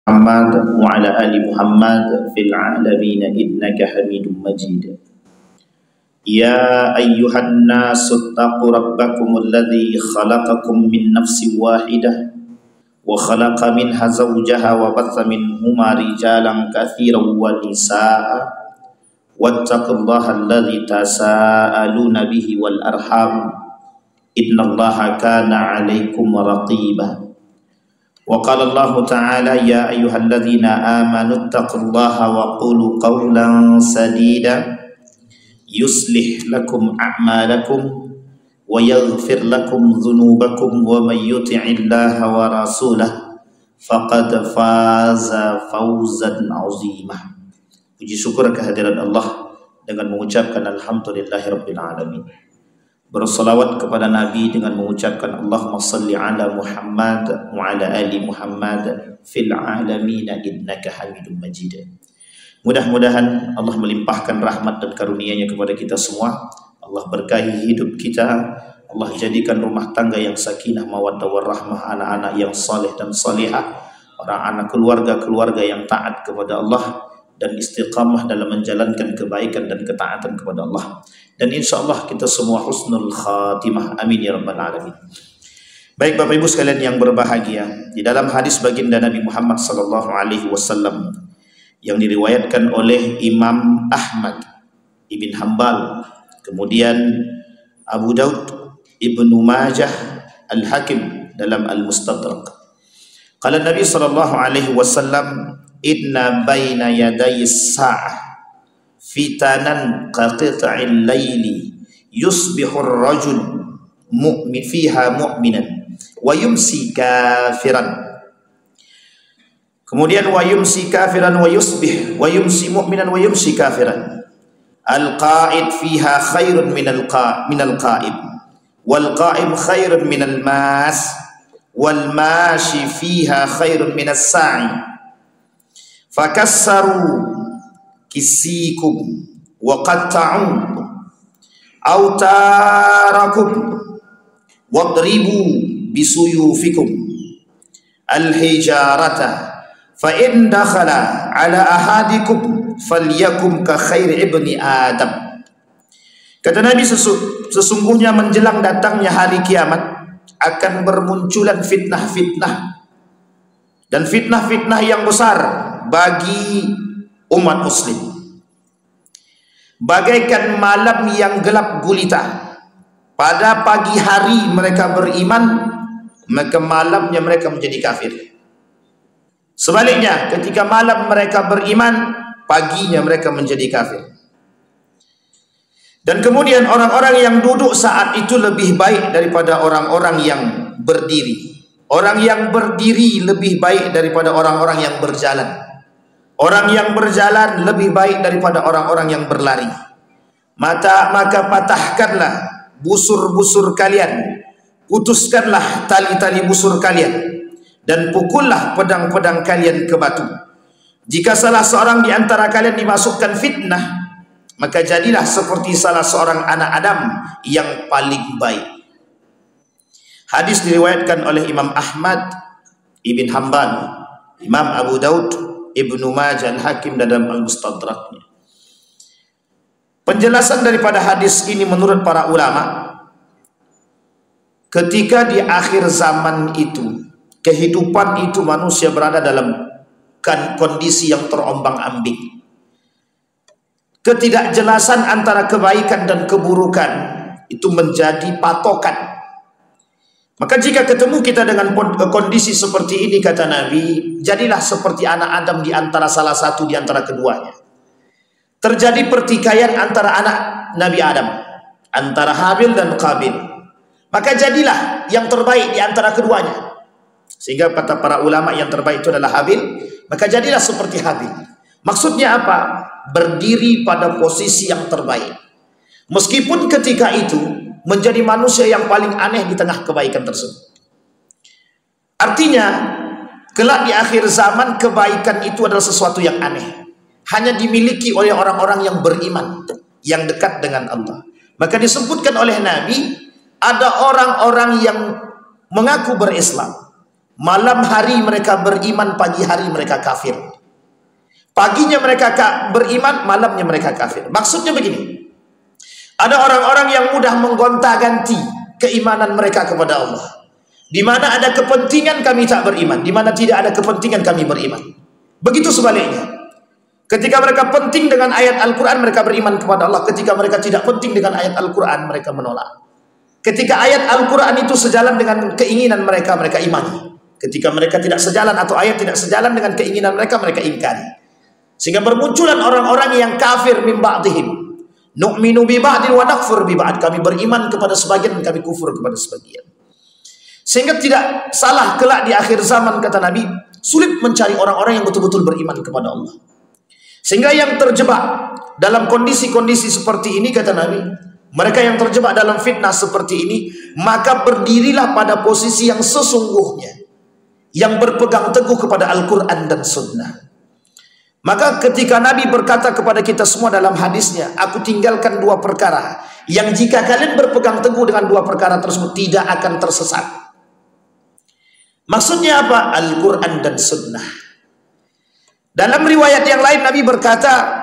Muhammad wa ala ali Muhammad fil alamin innaka Hamidum Majid. Ya ayyuhan nasu taqu rabbakumul ladzi khalaqakum min nafsin wahidah wa khalaqa minha zawjaha wa batha minhuma rijalan katsiran wa nisaa'a wattaqullaha alladzi tasaaluna bihi wal arham innallaha kana 'alaikum raqiba. Wa qala Allah Ta'ala ya ayyuhalladzina amanu taqullaha wa qulu qawlan sadida yuslih lakum a'malakum wa yaghfir lakum dhunubakum wa may yuti'illaha wa rasulahu faqad faza fawzan 'azima. Puji syukur kehadirat Allah dengan mengucapkan alhamdulillahirabbil alamin. Bersalawat kepada Nabi dengan mengucapkan Allahumma salli ala Muhammad wa ala ali Muhammad fil alamin innaka Hamidum Majid. Mudah-mudahan Allah melimpahkan rahmat dan karunia-Nya kepada kita semua. Allah berkahi hidup kita. Allah jadikan rumah tangga yang sakinah mawaddah warahmah, anak-anak yang saleh dan salihah, orang-anak keluarga yang taat kepada Allah dan istiqamah dalam menjalankan kebaikan dan ketaatan kepada Allah. Dan insyaAllah kita semua husnul khatimah. Amin ya rabbal alamin. Baik Bapak Ibu sekalian yang berbahagia, di dalam hadis baginda Nabi Muhammad SAW yang diriwayatkan oleh Imam Ahmad Ibn Hanbal, kemudian Abu Daud, Ibnu Majah, Al-Hakim dalam Al-Mustadrak. Qala Nabi SAW, inna baina yaday sa'ah fitanan qaqita'il laili yusbihur rajul mu'min fiha mu'minan wa yumsi kafiran. Kemudian wa yumsi kafiran wa yusbih wa yumsi mu'minan wa yumsi kafiran. Al-qa'id fiha khairun minal qa'im wal qa'im khairun minal mas wal mashi fiha khairun minas sa'i. Fakassaru kisikum wa qatta'u autarakum wadribu bisuyufikum alhijarata fa in dakhala ala ahadikum falyakum ka khairi ibni adam. Kata Nabi, sesungguhnya menjelang datangnya hari kiamat akan bermunculan fitnah-fitnah, dan fitnah-fitnah yang besar bagi umat muslim. Bagaikan malam yang gelap gulita. Pada pagi hari mereka beriman, maka malamnya mereka menjadi kafir. Sebaliknya, ketika malam mereka beriman, paginya mereka menjadi kafir. Dan kemudian orang-orang yang duduk saat itu lebih baik daripada orang-orang yang berdiri. Orang yang berdiri lebih baik daripada orang-orang yang berjalan. Orang yang berjalan lebih baik daripada orang-orang yang berlari. Maka patahkanlah busur-busur kalian, putuskanlah tali-tali busur kalian, dan pukullah pedang-pedang kalian ke batu. Jika salah seorang di antara kalian dimasukkan fitnah, maka jadilah seperti salah seorang anak Adam yang paling baik. Hadis diriwayatkan oleh Imam Ahmad Ibn Hanbal, Imam Abu Daud, Ibnu Majah, Al-Hakim dalam Al-Mustadraknya. Penjelasan daripada hadis ini menurut para ulama, ketika di akhir zaman itu, kehidupan itu manusia berada dalam kondisi yang terombang-ambing. Ketidakjelasan antara kebaikan dan keburukan itu menjadi patokan. Maka jika ketemu kita dengan kondisi seperti ini, kata Nabi, jadilah seperti anak Adam di antara salah satu di antara keduanya. Terjadi pertikaian antara anak Nabi Adam, antara Habil dan Qabil. Maka jadilah yang terbaik di antara keduanya. Sehingga kata para ulama yang terbaik itu adalah Habil, maka jadilah seperti Habil. Maksudnya apa? Berdiri pada posisi yang terbaik. Meskipun ketika itu menjadi manusia yang paling aneh di tengah kebaikan tersebut. Artinya, kelak di akhir zaman kebaikan itu adalah sesuatu yang aneh. Hanya dimiliki oleh orang-orang yang beriman, yang dekat dengan Allah. Maka disebutkan oleh Nabi, ada orang-orang yang mengaku berislam, Malam hari mereka beriman, pagi hari mereka kafir. Paginya mereka beriman, malamnya mereka kafir. Maksudnya begini, ada orang-orang yang mudah menggonta-ganti keimanan mereka kepada Allah. Di mana ada kepentingan kami tak beriman, di mana tidak ada kepentingan kami beriman. Begitu sebaliknya. Ketika mereka penting dengan ayat Al-Quran, mereka beriman kepada Allah. Ketika mereka tidak penting dengan ayat Al-Quran, mereka menolak. Ketika ayat Al-Quran itu sejalan dengan keinginan mereka, mereka imani. Ketika mereka tidak sejalan atau ayat tidak sejalan dengan keinginan mereka, mereka ingkari. Sehingga bermunculan orang-orang yang kafir min ba'dihim. Nu'minu bi ba'din wa nakfur bi ba'd. Kami beriman kepada sebagian dan kami kufur kepada sebagian. Sehingga tidak salah kelak di akhir zaman, kata Nabi, sulit mencari orang-orang yang betul-betul beriman kepada Allah. Sehingga yang terjebak dalam kondisi-kondisi seperti ini, kata Nabi, mereka yang terjebak dalam fitnah seperti ini, maka berdirilah pada posisi yang sesungguhnya, yang berpegang teguh kepada Al-Quran dan Sunnah. Maka ketika Nabi berkata kepada kita semua dalam hadisnya, aku tinggalkan dua perkara yang jika kalian berpegang teguh dengan dua perkara tersebut tidak akan tersesat. Maksudnya apa? Al-Quran dan Sunnah. Dalam riwayat yang lain Nabi berkata,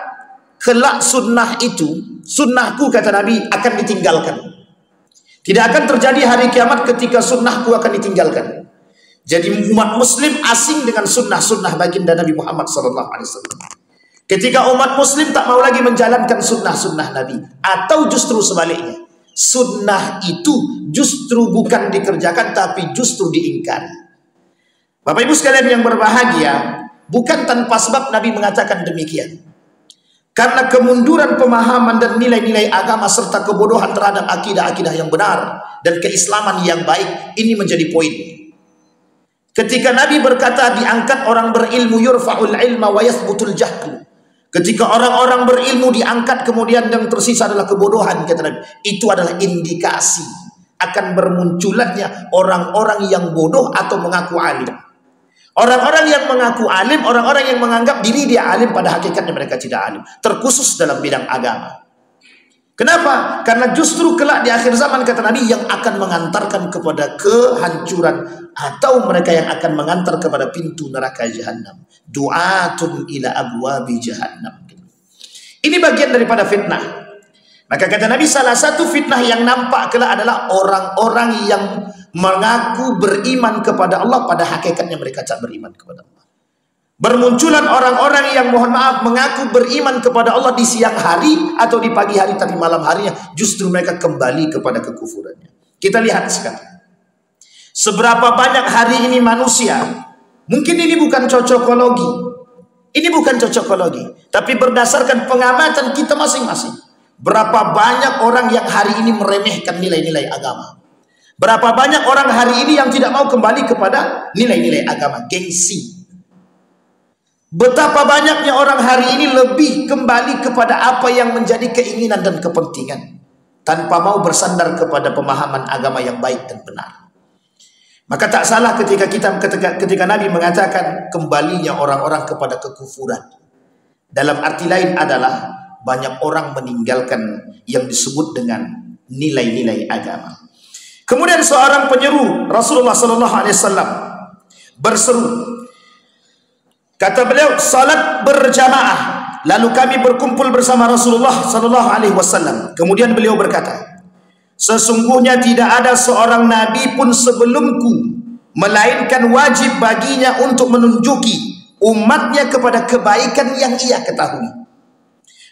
kelak sunnah itu, sunnahku kata Nabi, akan ditinggalkan. Tidak akan terjadi hari kiamat ketika sunnahku akan ditinggalkan. Jadi umat muslim asing dengan sunnah-sunnah baginda Nabi Muhammad SAW. Ketika umat muslim tak mau lagi menjalankan sunnah-sunnah Nabi. Atau justru sebaliknya, sunnah itu justru bukan dikerjakan tapi justru diingkari. Bapak ibu sekalian yang berbahagia, bukan tanpa sebab Nabi mengatakan demikian. Karena kemunduran pemahaman dan nilai-nilai agama serta kebodohan terhadap akidah-akidah yang benar dan keislaman yang baik, ini menjadi poin. Ketika Nabi berkata diangkat orang berilmu, yurfa'ul ilma wa yathbutul jahlu. Ketika orang-orang berilmu diangkat kemudian yang tersisa adalah kebodohan, kata Nabi. Itu adalah indikasi akan bermunculannya orang-orang yang bodoh atau mengaku alim. Orang-orang yang mengaku alim, orang-orang yang menganggap diri dia alim, pada hakikatnya mereka tidak alim. Terkhusus dalam bidang agama. Kenapa? Karena justru kelak di akhir zaman, kata Nabi, yang akan mengantarkan kepada kehancuran atau mereka yang akan mengantar kepada pintu neraka Jahannam. Du'atun ila abwabi Jahannam. Ini bagian daripada fitnah. Maka kata Nabi, salah satu fitnah yang nampak kelak adalah orang-orang yang mengaku beriman kepada Allah, pada hakikatnya mereka tak beriman kepada Allah. Bermunculan orang-orang yang mohon maaf mengaku beriman kepada Allah di siang hari atau di pagi hari, tapi malam harinya justru mereka kembali kepada kekufurannya. Kita lihat sekarang, seberapa banyak hari ini manusia, mungkin ini bukan cocokologi, tapi berdasarkan pengamatan kita masing-masing, berapa banyak orang yang hari ini meremehkan nilai-nilai agama. Berapa banyak orang hari ini yang tidak mau kembali kepada nilai-nilai agama, gengsi. Betapa banyaknya orang hari ini lebih kembali kepada apa yang menjadi keinginan dan kepentingan, tanpa mau bersandar kepada pemahaman agama yang baik dan benar. Maka tak salah ketika Nabi mengatakan kembalinya orang-orang kepada kekufuran. Dalam arti lain adalah banyak orang meninggalkan yang disebut dengan nilai-nilai agama. Kemudian seorang penyeru Rasulullah SAW berseru. Kata beliau, salat berjamaah. Lalu kami berkumpul bersama Rasulullah SAW. Kemudian beliau berkata, sesungguhnya tidak ada seorang nabi pun sebelumku, melainkan wajib baginya untuk menunjuki umatnya kepada kebaikan yang ia ketahui,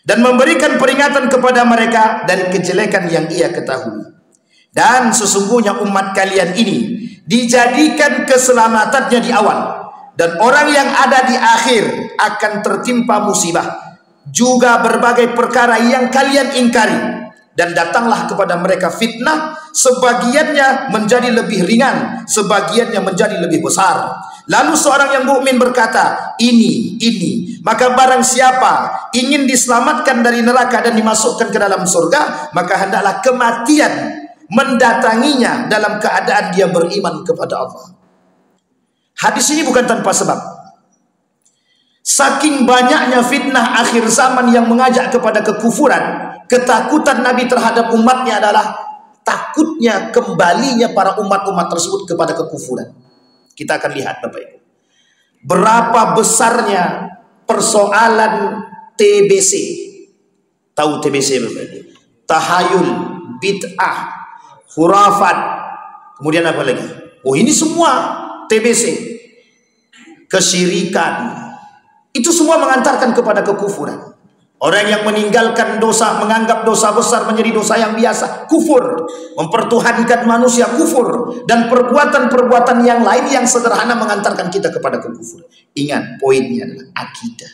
dan memberikan peringatan kepada mereka dari kejelekan yang ia ketahui. Dan sesungguhnya umat kalian ini dijadikan keselamatannya di awal, dan orang yang ada di akhir akan tertimpa musibah, juga berbagai perkara yang kalian ingkari. Dan datanglah kepada mereka fitnah, sebagiannya menjadi lebih ringan, sebagiannya menjadi lebih besar. Lalu seorang yang mukmin berkata, ini. Maka barang siapa ingin diselamatkan dari neraka dan dimasukkan ke dalam surga, maka hendaklah kematian mendatanginya dalam keadaan dia beriman kepada Allah. Hadis ini bukan tanpa sebab. Saking banyaknya fitnah akhir zaman yang mengajak kepada kekufuran, ketakutan Nabi terhadap umatnya adalah takutnya kembalinya para umat-umat tersebut kepada kekufuran. Kita akan lihat Bapak Ibu. Berapa besarnya persoalan TBC. Tahu TBC Bapak Ibu? Tahayul, bid'ah, khurafat. Kemudian apa lagi? Oh, ini semua TBC. Kesyirikan. Itu semua mengantarkan kepada kekufuran. Orang yang meninggalkan dosa, menganggap dosa besar menjadi dosa yang biasa, kufur. Mempertuhankan manusia, kufur. Dan perbuatan-perbuatan yang lain yang sederhana mengantarkan kita kepada kekufuran. Ingat, poinnya adalah akidah.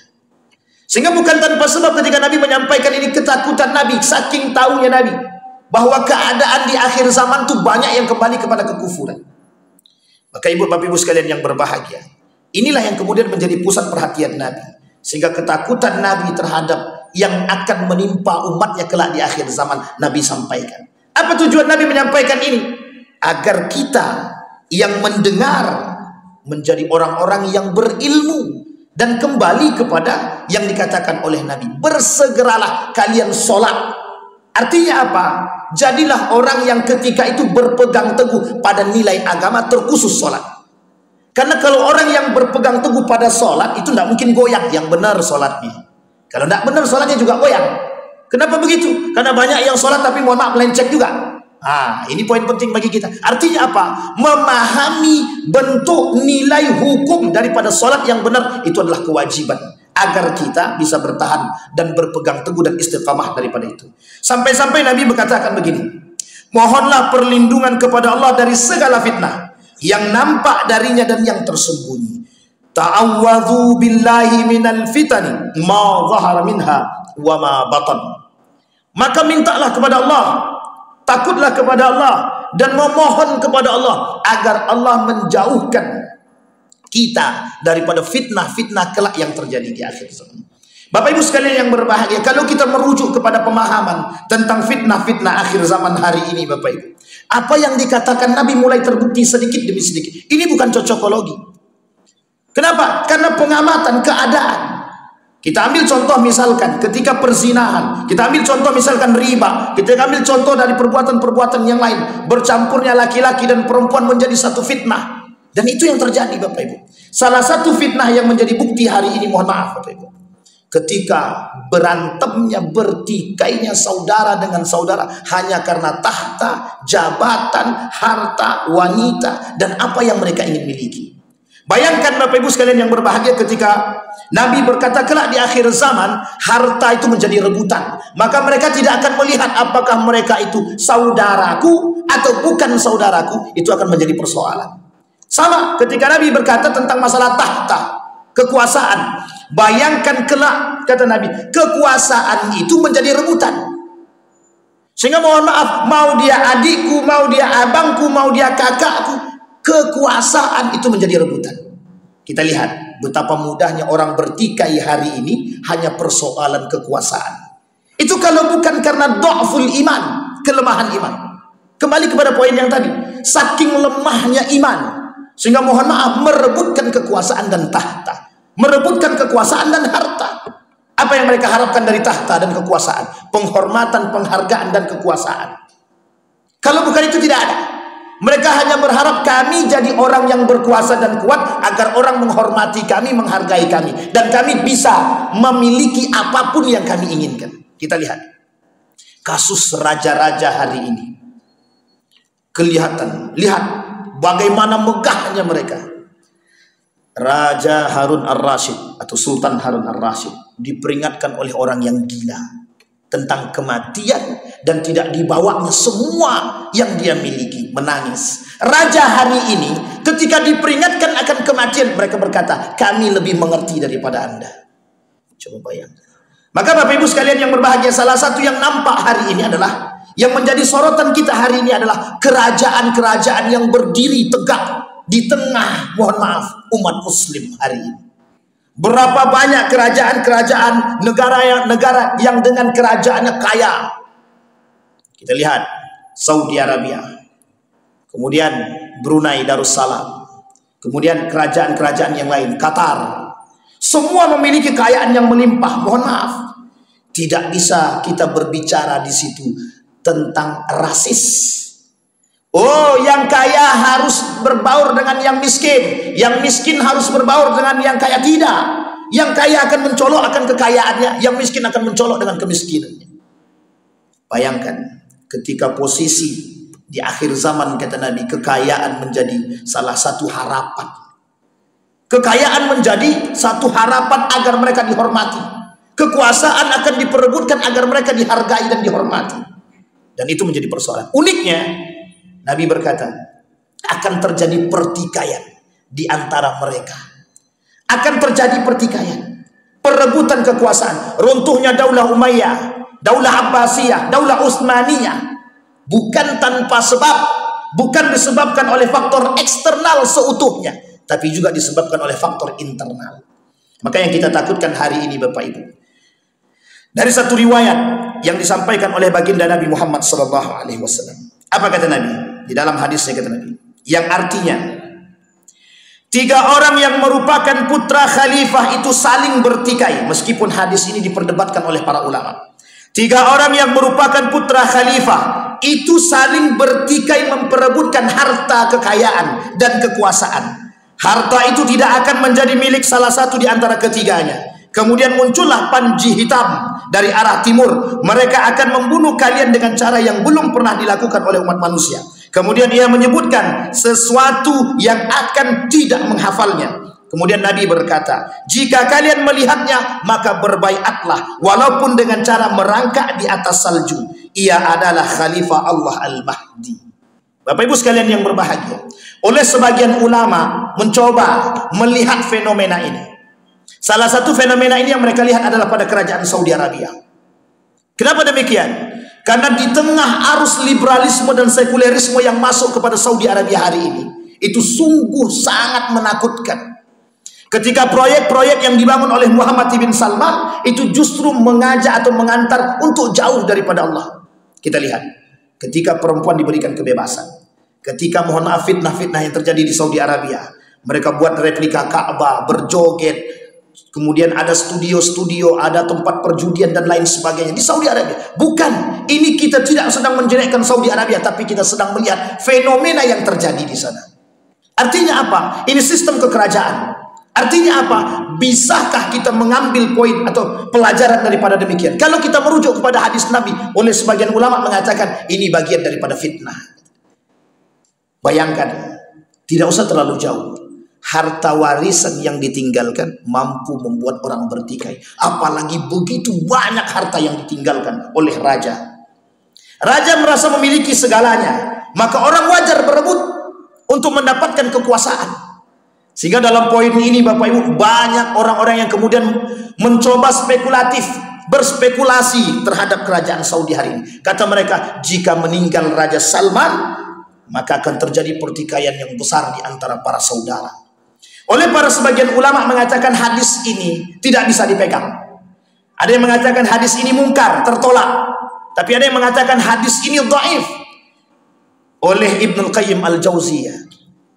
Sehingga bukan tanpa sebab ketika Nabi menyampaikan ini, ketakutan Nabi, saking tahunya Nabi, bahwa keadaan di akhir zaman itu banyak yang kembali kepada kekufuran. Maka ibu bapak ibu sekalian yang berbahagia, inilah yang kemudian menjadi pusat perhatian Nabi. Sehingga ketakutan Nabi terhadap yang akan menimpa umatnya kelak di akhir zaman, Nabi sampaikan. Apa tujuan Nabi menyampaikan ini? Agar kita yang mendengar menjadi orang-orang yang berilmu dan kembali kepada yang dikatakan oleh Nabi. Bersegeralah kalian sholat. Artinya apa? Jadilah orang yang ketika itu berpegang teguh pada nilai agama, terkhusus sholat. Karena kalau orang yang berpegang teguh pada sholat itu tidak mungkin goyang, yang benar sholatnya. Kalau tidak benar sholatnya juga goyang. Kenapa begitu? Karena banyak yang sholat tapi mohon maaf melenceng juga. Ini poin penting bagi kita. Artinya apa? Memahami bentuk nilai hukum daripada sholat yang benar itu adalah kewajiban. Agar kita bisa bertahan dan berpegang teguh dan istiqamah daripada itu. Sampai-sampai Nabi berkatakan begini. Mohonlah perlindungan kepada Allah dari segala fitnah. Yang nampak darinya dan yang tersembunyi. Ta'awwadhu billahi minal fitani ma zahara minha wa ma batan. Maka mintalah kepada Allah, takutlah kepada Allah, dan memohon kepada Allah agar Allah menjauhkan kita daripada fitnah-fitnah kelak yang terjadi di akhir zaman. Bapak ibu sekalian yang berbahagia, kalau kita merujuk kepada pemahaman tentang fitnah-fitnah akhir zaman hari ini Bapak ibu, apa yang dikatakan Nabi mulai terbukti sedikit demi sedikit. Ini bukan cocokologi. Kenapa? Karena pengamatan keadaan. Kita ambil contoh misalkan ketika perzinahan, kita ambil contoh misalkan riba, kita ambil contoh dari perbuatan-perbuatan yang lain, bercampurnya laki-laki dan perempuan menjadi satu fitnah. Dan itu yang terjadi Bapak Ibu. Salah satu fitnah yang menjadi bukti hari ini, mohon maaf Bapak Ibu, ketika berantemnya, bertikainya saudara dengan saudara hanya karena tahta, jabatan, harta, wanita, dan apa yang mereka ingin miliki. Bayangkan Bapak Ibu sekalian yang berbahagia, ketika Nabi berkata kelak di akhir zaman harta itu menjadi rebutan, maka mereka tidak akan melihat apakah mereka itu saudaraku atau bukan saudaraku. Itu akan menjadi persoalan. Sama ketika Nabi berkata tentang masalah tahta, kekuasaan. Bayangkan kelak, kata Nabi, kekuasaan itu menjadi rebutan. Sehingga mohon maaf, mau dia adikku, mau dia abangku, mau dia kakakku, kekuasaan itu menjadi rebutan. Kita lihat betapa mudahnya orang bertikai hari ini hanya persoalan kekuasaan. Itu kalau bukan karena dha'ful iman, kelemahan iman. Kembali kepada poin yang tadi, saking lemahnya iman, sehingga mohon maaf merebutkan kekuasaan dan tahta, merebutkan kekuasaan dan harta. Apa yang mereka harapkan dari tahta dan kekuasaan? Penghormatan, penghargaan dan kekuasaan. Kalau bukan itu tidak ada. Mereka hanya berharap kami jadi orang yang berkuasa dan kuat agar orang menghormati kami, menghargai kami, dan kami bisa memiliki apapun yang kami inginkan. Kita lihat kasus raja-raja hari ini. Kelihatan, lihat bagaimana megahnya mereka. Raja Harun Ar-Rasyid atau Sultan Harun Ar-Rasyid diperingatkan oleh orang yang gila tentang kematian dan tidak dibawanya semua yang dia miliki, menangis. Raja hari ini ketika diperingatkan akan kematian, mereka berkata, kami lebih mengerti daripada Anda. Coba bayangkan. Maka Bapak Ibu sekalian yang berbahagia, salah satu yang nampak hari ini adalah, yang menjadi sorotan kita hari ini adalah kerajaan-kerajaan yang berdiri tegak di tengah, mohon maaf, umat muslim hari ini. Berapa banyak kerajaan-kerajaan negara yang dengan kerajaannya kaya. Kita lihat Saudi Arabia, kemudian Brunei Darussalam, kemudian kerajaan-kerajaan yang lain, Qatar. Semua memiliki kekayaan yang melimpah. Mohon maaf, tidak bisa kita berbicara di situ tentang rasis. Oh, yang kaya harus berbaur dengan yang miskin, yang miskin harus berbaur dengan yang kaya. Tidak. Yang kaya akan mencolok akan kekayaannya, yang miskin akan mencolok dengan kemiskinannya. Bayangkan ketika posisi di akhir zaman, kata Nabi, kekayaan menjadi salah satu harapan. Kekayaan menjadi satu harapan agar mereka dihormati. Kekuasaan akan diperebutkan agar mereka dihargai dan dihormati. Dan itu menjadi persoalan. Uniknya, Nabi berkata, akan terjadi pertikaian di antara mereka. Akan terjadi pertikaian, perebutan kekuasaan, runtuhnya Daulah Umayyah, Daulah Abbasiyah, Daulah Utsmaniyah. Bukan tanpa sebab, bukan disebabkan oleh faktor eksternal seutuhnya, tapi juga disebabkan oleh faktor internal. Maka yang kita takutkan hari ini, Bapak Ibu, dari satu riwayat yang disampaikan oleh baginda Nabi Muhammad SAW. Apa kata Nabi? Di dalam hadisnya kata Nabi, yang artinya 3 orang yang merupakan putra khalifah itu saling bertikai. Meskipun hadis ini diperdebatkan oleh para ulama. 3 orang yang merupakan putra khalifah itu saling bertikai memperebutkan harta kekayaan dan kekuasaan. Harta itu tidak akan menjadi milik salah satu di antara ketiganya. Kemudian muncullah panji hitam dari arah timur. Mereka akan membunuh kalian dengan cara yang belum pernah dilakukan oleh umat manusia. Kemudian ia menyebutkan sesuatu yang akan tidak menghafalnya. Kemudian Nabi berkata, jika kalian melihatnya, maka berbaiatlah walaupun dengan cara merangkak di atas salju. Ia adalah Khalifah Allah Al-Mahdi. Bapak Ibu sekalian yang berbahagia, oleh sebagian ulama mencoba melihat fenomena ini. Salah satu fenomena ini yang mereka lihat adalah pada kerajaan Saudi Arabia. Kenapa demikian? Karena di tengah arus liberalisme dan sekulerisme yang masuk kepada Saudi Arabia hari ini, itu sungguh sangat menakutkan. Ketika proyek-proyek yang dibangun oleh Muhammad bin Salman itu justru mengajak atau mengantar untuk jauh daripada Allah. Kita lihat, ketika perempuan diberikan kebebasan, ketika mohon maaf fitnah-fitnah yang terjadi di Saudi Arabia, mereka buat replika Ka'bah, berjoget, kemudian ada studio-studio, ada tempat perjudian dan lain sebagainya di Saudi Arabia. Bukan, ini kita tidak sedang menjelekkan Saudi Arabia, tapi kita sedang melihat fenomena yang terjadi di sana. Artinya apa? Ini sistem kekerajaan. Artinya apa? Bisakah kita mengambil poin atau pelajaran daripada demikian? Kalau kita merujuk kepada hadis Nabi, oleh sebagian ulama mengatakan ini bagian daripada fitnah. Bayangkan, tidak usah terlalu jauh. Harta warisan yang ditinggalkan mampu membuat orang bertikai. Apalagi begitu banyak harta yang ditinggalkan oleh raja. Raja merasa memiliki segalanya, maka orang wajar berebut untuk mendapatkan kekuasaan. Sehingga dalam poin ini Bapak Ibu, banyak orang-orang yang kemudian mencoba spekulatif, berspekulasi terhadap kerajaan Saudi hari ini. Kata mereka, jika meninggal Raja Salman, maka akan terjadi pertikaian yang besar di antara para saudara. Oleh para sebagian ulama mengatakan hadis ini tidak bisa dipegang. Ada yang mengatakan hadis ini mungkar, tertolak. Tapi ada yang mengatakan hadis ini dhaif. Oleh Ibnul Qayyim Al-Jauziyah,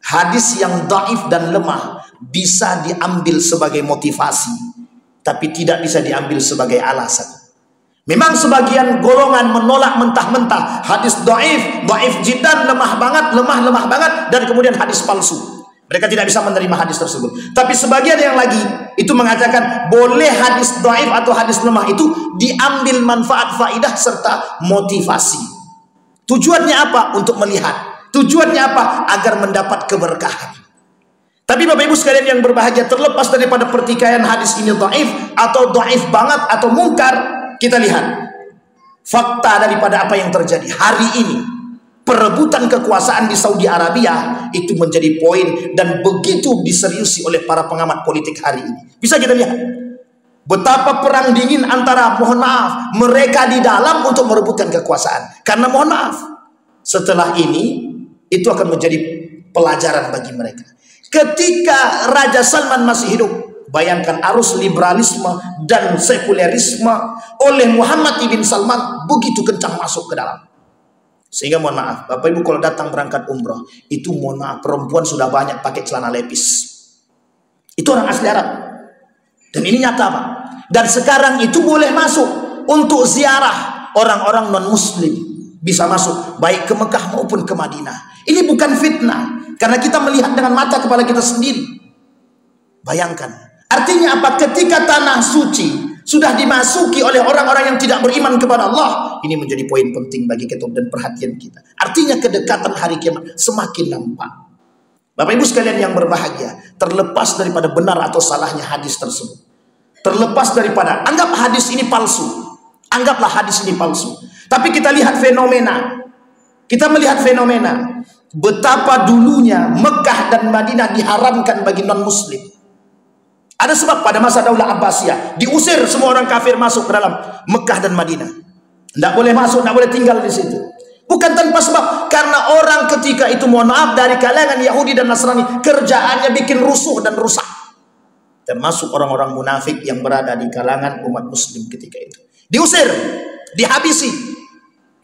hadis yang dhaif dan lemah bisa diambil sebagai motivasi, tapi tidak bisa diambil sebagai alasan. Memang sebagian golongan menolak mentah-mentah hadis dhaif, dhaif jiddan, lemah banget, dan kemudian hadis palsu. Mereka tidak bisa menerima hadis tersebut. Tapi sebagian yang lagi itu mengatakan boleh hadis dhaif atau hadis lemah itu diambil manfaat, faidah serta motivasi. Tujuannya apa? Untuk melihat. Tujuannya apa? Agar mendapat keberkahan. Tapi Bapak Ibu sekalian yang berbahagia, terlepas daripada pertikaian hadis ini dhaif atau dhaif banget atau mungkar, kita lihat fakta daripada apa yang terjadi hari ini. Perebutan kekuasaan di Saudi Arabia itu menjadi poin dan begitu diseriusi oleh para pengamat politik hari ini. Bisa kita lihat betapa perang dingin antara, mohon maaf, mereka di dalam untuk merebutkan kekuasaan. Karena mohon maaf, setelah ini itu akan menjadi pelajaran bagi mereka. Ketika Raja Salman masih hidup, bayangkan arus liberalisme dan sekulerisme oleh Muhammad bin Salman begitu kencang masuk ke dalam. Sehingga mohon maaf, Bapak Ibu kalau datang berangkat umroh, itu mohon maaf, perempuan sudah banyak pakai celana lepis. Itu orang asli Arab. Dan ini nyata Pak. Dan sekarang itu boleh masuk untuk ziarah orang-orang non-muslim. bisa masuk baik ke Mekah maupun ke Madinah. Ini bukan fitnah, karena kita melihat dengan mata kepala kita sendiri. Bayangkan, artinya apa? Ketika tanah suci sudah dimasuki oleh orang-orang yang tidak beriman kepada Allah, ini menjadi poin penting bagi kita dan perhatian kita. Artinya kedekatan hari kiamat semakin nampak. Bapak Ibu sekalian yang berbahagia, terlepas daripada benar atau salahnya hadis tersebut, terlepas daripada anggap hadis ini palsu, anggaplah hadis ini palsu, tapi kita lihat fenomena, kita melihat fenomena betapa dulunya Mekah dan Madinah diharamkan bagi non muslim. Ada sebab pada masa Daulah Abbasiyah diusir semua orang kafir masuk ke dalam Mekah dan Madinah, tidak boleh masuk, tidak boleh tinggal di situ. Bukan tanpa sebab, karena orang ketika itu, mohon maaf, dari kalangan Yahudi dan Nasrani, kerjaannya bikin rusuh dan rusak. Termasuk orang-orang munafik yang berada di kalangan umat muslim ketika itu. Diusir, dihabisi,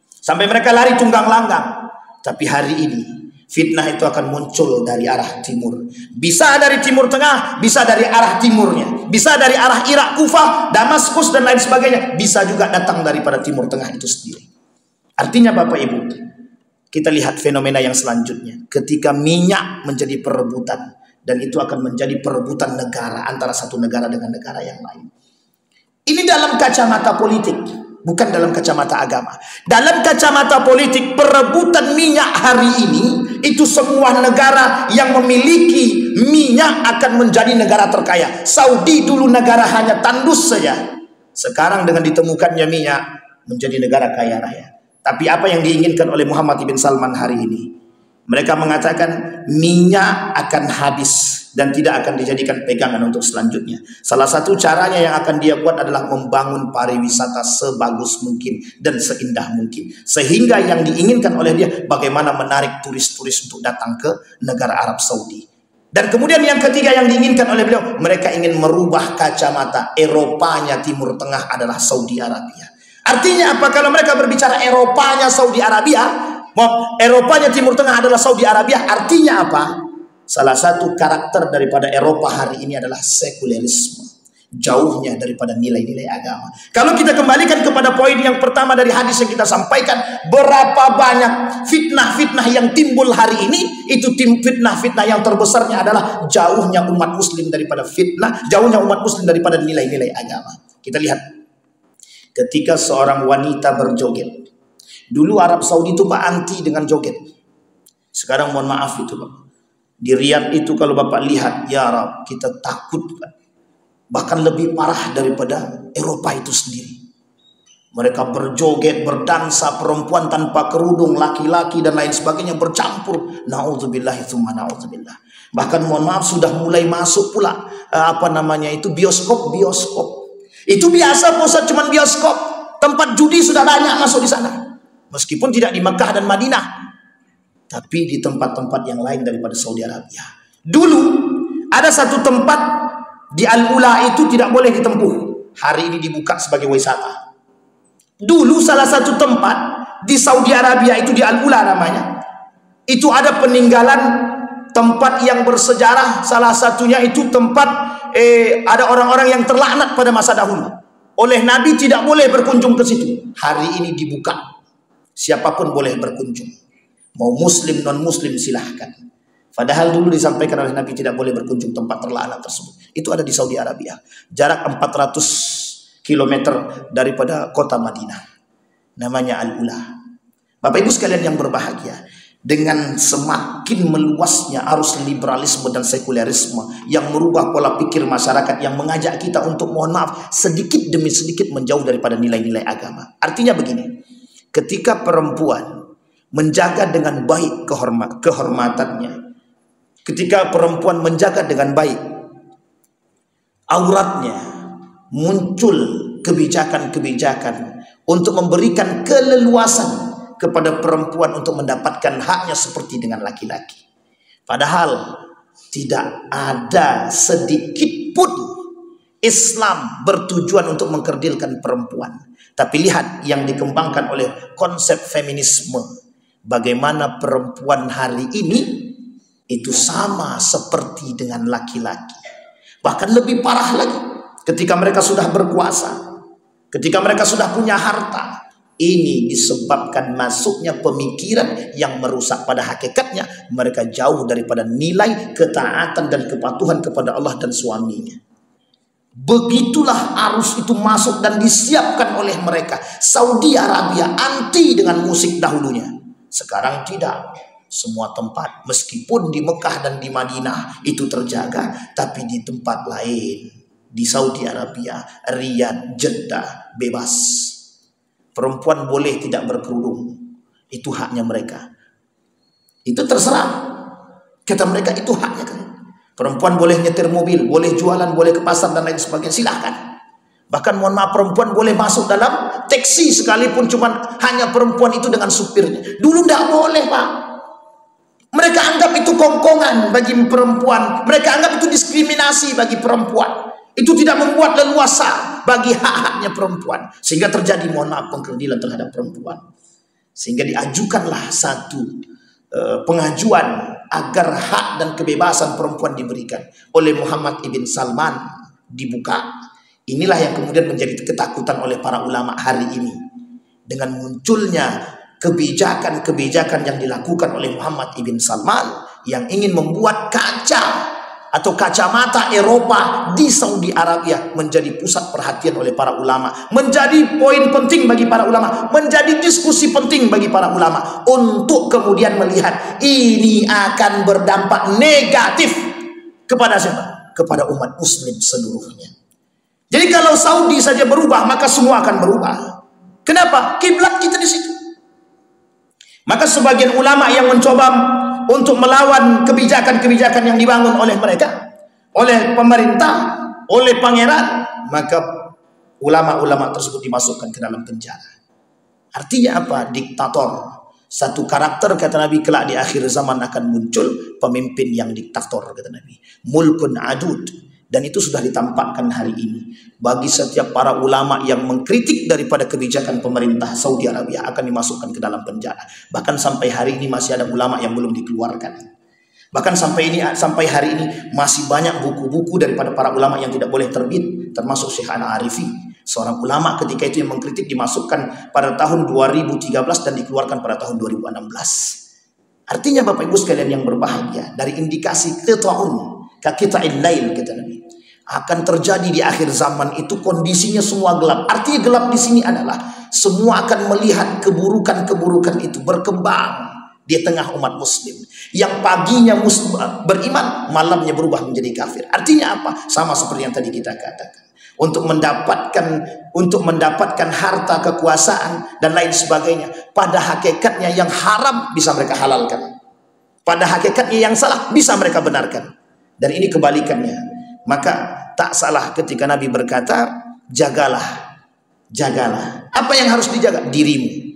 sampai mereka lari tunggang langgang. Tapi hari ini, fitnah itu akan muncul dari arah timur. Bisa dari timur tengah, bisa dari arah timurnya. Bisa dari arah Irak, Kufah, Damaskus, dan lain sebagainya. Bisa juga datang daripada timur tengah itu sendiri. Artinya Bapak Ibu, kita lihat fenomena yang selanjutnya. Ketika minyak menjadi perebutan, dan itu akan menjadi perebutan negara antara satu negara dengan negara yang lain. Ini dalam kacamata politik, bukan dalam kacamata agama. Dalam kacamata politik, perebutan minyak hari ini, itu semua negara yang memiliki minyak akan menjadi negara terkaya. Saudi dulu negara hanya tandus saja. Sekarang dengan ditemukannya minyak, menjadi negara kaya raya. Tapi apa yang diinginkan oleh Muhammad bin Salman hari ini? Mereka mengatakan minyak akan habis dan tidak akan dijadikan pegangan untuk selanjutnya. Salah satu caranya yang akan dia buat adalah membangun pariwisata sebagus mungkin dan seindah mungkin. Sehingga yang diinginkan oleh dia bagaimana menarik turis-turis untuk datang ke negara Arab Saudi. Dan kemudian yang ketiga yang diinginkan oleh beliau, mereka ingin merubah kacamata Eropanya Timur Tengah adalah Saudi Arabia. Artinya apa? Kalau mereka berbicara Eropanya Saudi Arabia, Eropanya Timur Tengah adalah Saudi Arabia, artinya apa? Salah satu karakter daripada Eropa hari ini adalah sekulerisme, jauhnya daripada nilai-nilai agama. Kalau kita kembalikan kepada poin yang pertama dari hadis yang kita sampaikan, berapa banyak fitnah-fitnah yang timbul hari ini, itu fitnah-fitnah yang terbesarnya adalah jauhnya umat muslim daripada fitnah, jauhnya umat muslim daripada nilai-nilai agama. Kita lihat ketika seorang wanita berjoget. Dulu Arab Saudi itu Pak anti dengan joget. Sekarang mohon maaf itu Pak. Di Riyadh itu kalau Bapak lihat, ya Arab, kita takut Pak. Bahkan lebih parah daripada Eropa itu sendiri. Mereka berjoget, berdansa, perempuan tanpa kerudung, laki-laki dan lain sebagainya bercampur. Na'udzubillah tsumma na'udzubillah. Bahkan mohon maaf sudah mulai masuk pula bioskop. Itu biasa Ustaz, cuman bioskop. Tempat judi sudah banyak masuk di sana. Meskipun tidak di Mekah dan Madinah, tapi di tempat-tempat yang lain daripada Saudi Arabia. Dulu ada satu tempat di Al-Ula itu tidak boleh ditempuh. Hari ini dibuka sebagai wisata. Dulu salah satu tempat di Saudi Arabia itu di Al-Ula namanya. Itu ada peninggalan tempat yang bersejarah. Salah satunya itu tempat ada orang-orang yang terlaknat pada masa dahulu. Oleh Nabi tidak boleh berkunjung ke situ. Hari ini dibuka. Siapapun boleh berkunjung. Mau muslim, non muslim silahkan. Padahal dulu disampaikan oleh Nabi tidak boleh berkunjung tempat terlaknat tersebut. Itu ada di Saudi Arabia. Jarak 400 km daripada kota Madinah. Namanya Al-Ula. Bapak Ibu sekalian yang berbahagia. Dengan semakin meluasnya arus liberalisme dan sekulerisme yang merubah pola pikir masyarakat, yang mengajak kita untuk mohon maaf sedikit demi sedikit menjauh daripada nilai-nilai agama. Artinya begini, ketika perempuan menjaga dengan baik kehormatannya, ketika perempuan menjaga dengan baik auratnya, muncul kebijakan-kebijakan untuk memberikan keleluasan kepada perempuan untuk mendapatkan haknya seperti dengan laki-laki. Padahal tidak ada sedikit pun Islam bertujuan untuk mengkerdilkan perempuan. Tapi lihat yang dikembangkan oleh konsep feminisme. Bagaimana perempuan hari ini itu sama seperti dengan laki-laki. Bahkan lebih parah lagi ketika mereka sudah berkuasa, ketika mereka sudah punya harta. Ini disebabkan masuknya pemikiran yang merusak. Pada hakikatnya mereka jauh daripada nilai ketaatan dan kepatuhan kepada Allah dan suaminya. Begitulah arus itu masuk dan disiapkan oleh mereka. Saudi Arabia anti dengan musik dahulunya. Sekarang tidak. Semua tempat, meskipun di Mekah dan di Madinah itu terjaga, tapi di tempat lain, di Saudi Arabia, Riyadh, Jeddah, bebas. Perempuan boleh tidak berkerudung. Itu haknya mereka. Itu terserah. Kata mereka itu haknya kan. Perempuan boleh nyetir mobil, boleh jualan, boleh ke pasar dan lain sebagainya, silahkan. Bahkan mohon maaf, perempuan boleh masuk dalam taksi sekalipun cuma hanya perempuan itu dengan supirnya. Dulu tidak boleh, Pak. Mereka anggap itu kongkongan bagi perempuan. Mereka anggap itu diskriminasi bagi perempuan. Itu tidak membuat leluasa bagi hak-haknya perempuan. Sehingga terjadi mohon maaf pengkerdilan terhadap perempuan. Sehingga diajukanlah satu pengajuan agar hak dan kebebasan perempuan diberikan oleh Muhammad ibn Salman, dibuka. Inilah yang kemudian menjadi ketakutan oleh para ulama hari ini. Dengan munculnya kebijakan-kebijakan yang dilakukan oleh Muhammad ibn Salman yang ingin membuat kaca atau kacamata Eropa di Saudi Arabia menjadi pusat perhatian oleh para ulama, menjadi poin penting bagi para ulama, menjadi diskusi penting bagi para ulama untuk kemudian melihat ini akan berdampak negatif kepada siapa? Kepada umat muslim seluruhnya. Jadi kalau Saudi saja berubah, maka semua akan berubah. Kenapa? Kiblat kita di situ. Maka sebagian ulama yang mencoba untuk melawan kebijakan-kebijakan yang dibangun oleh mereka, oleh pemerintah, oleh pangeran, maka ulama-ulama tersebut dimasukkan ke dalam penjara. Artinya apa? Diktator. Satu karakter kata Nabi kelak di akhir zaman akan muncul pemimpin yang diktator kata Nabi. Mulkun adud. Dan itu sudah ditampakkan hari ini. Bagi setiap para ulama yang mengkritik daripada kebijakan pemerintah Saudi Arabia akan dimasukkan ke dalam penjara. Bahkan sampai hari ini masih ada ulama yang belum dikeluarkan. Bahkan sampai hari ini masih banyak buku-buku daripada para ulama yang tidak boleh terbit. Termasuk Syekh Ana Arifi. Seorang ulama ketika itu yang mengkritik dimasukkan pada tahun 2013 dan dikeluarkan pada tahun 2016. Artinya Bapak Ibu sekalian yang berbahagia. Dari indikasi qita'un kaqita'il lail kata Nabi. Akan terjadi di akhir zaman itu kondisinya semua gelap. Artinya gelap di sini adalah semua akan melihat keburukan-keburukan itu berkembang di tengah umat muslim. Yang paginya beriman, malamnya berubah menjadi kafir. Artinya apa? Sama seperti yang tadi kita katakan. Untuk mendapatkan harta, kekuasaan dan lain sebagainya. Pada hakikatnya yang haram bisa mereka halalkan. Pada hakikatnya yang salah bisa mereka benarkan. Dan ini kebalikannya. Maka tak salah ketika Nabi berkata, jagalah, jagalah. Apa yang harus dijaga? Dirimu.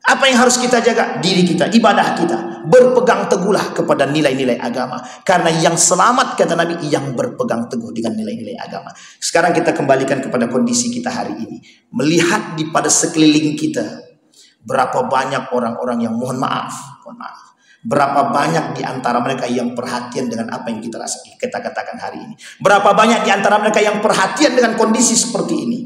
Apa yang harus kita jaga? Diri kita, ibadah kita. Berpegang teguhlah kepada nilai-nilai agama. Karena yang selamat kata Nabi, yang berpegang teguh dengan nilai-nilai agama. Sekarang kita kembalikan kepada kondisi kita hari ini. Melihat di pada sekeliling kita, berapa banyak orang-orang yang mohon maaf. Berapa banyak di antara mereka yang perhatian dengan apa yang kita katakan hari ini. Berapa banyak di antara mereka yang perhatian dengan kondisi seperti ini.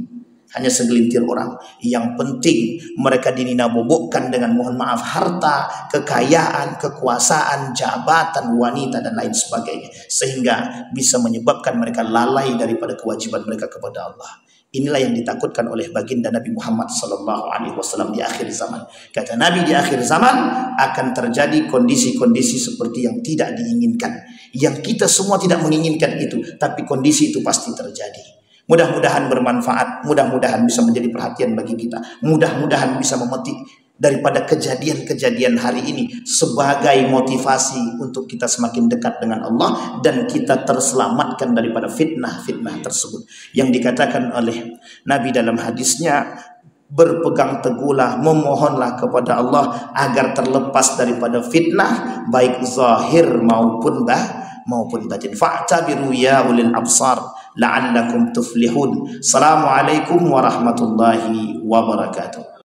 Hanya segelintir orang. Yang penting mereka dinabobokkan dengan mohon maaf harta, kekayaan, kekuasaan, jabatan, wanita dan lain sebagainya. Sehingga bisa menyebabkan mereka lalai daripada kewajiban mereka kepada Allah. Inilah yang ditakutkan oleh baginda Nabi Muhammad SAW di akhir zaman. Kata Nabi, di akhir zaman akan terjadi kondisi-kondisi seperti yang tidak diinginkan. Yang kita semua tidak menginginkan itu, tapi kondisi itu pasti terjadi. Mudah-mudahan bermanfaat, mudah-mudahan bisa menjadi perhatian bagi kita. Mudah-mudahan bisa memetik daripada kejadian-kejadian hari ini sebagai motivasi untuk kita semakin dekat dengan Allah dan kita terselamatkan daripada fitnah-fitnah tersebut. Yang dikatakan oleh Nabi dalam hadisnya, berpegang teguhlah, memohonlah kepada Allah agar terlepas daripada fitnah baik zahir maupun batin. Fa'tabiru ya ulil absar la'allakum tuflihun. Assalamualaikum warahmatullahi wabarakatuh.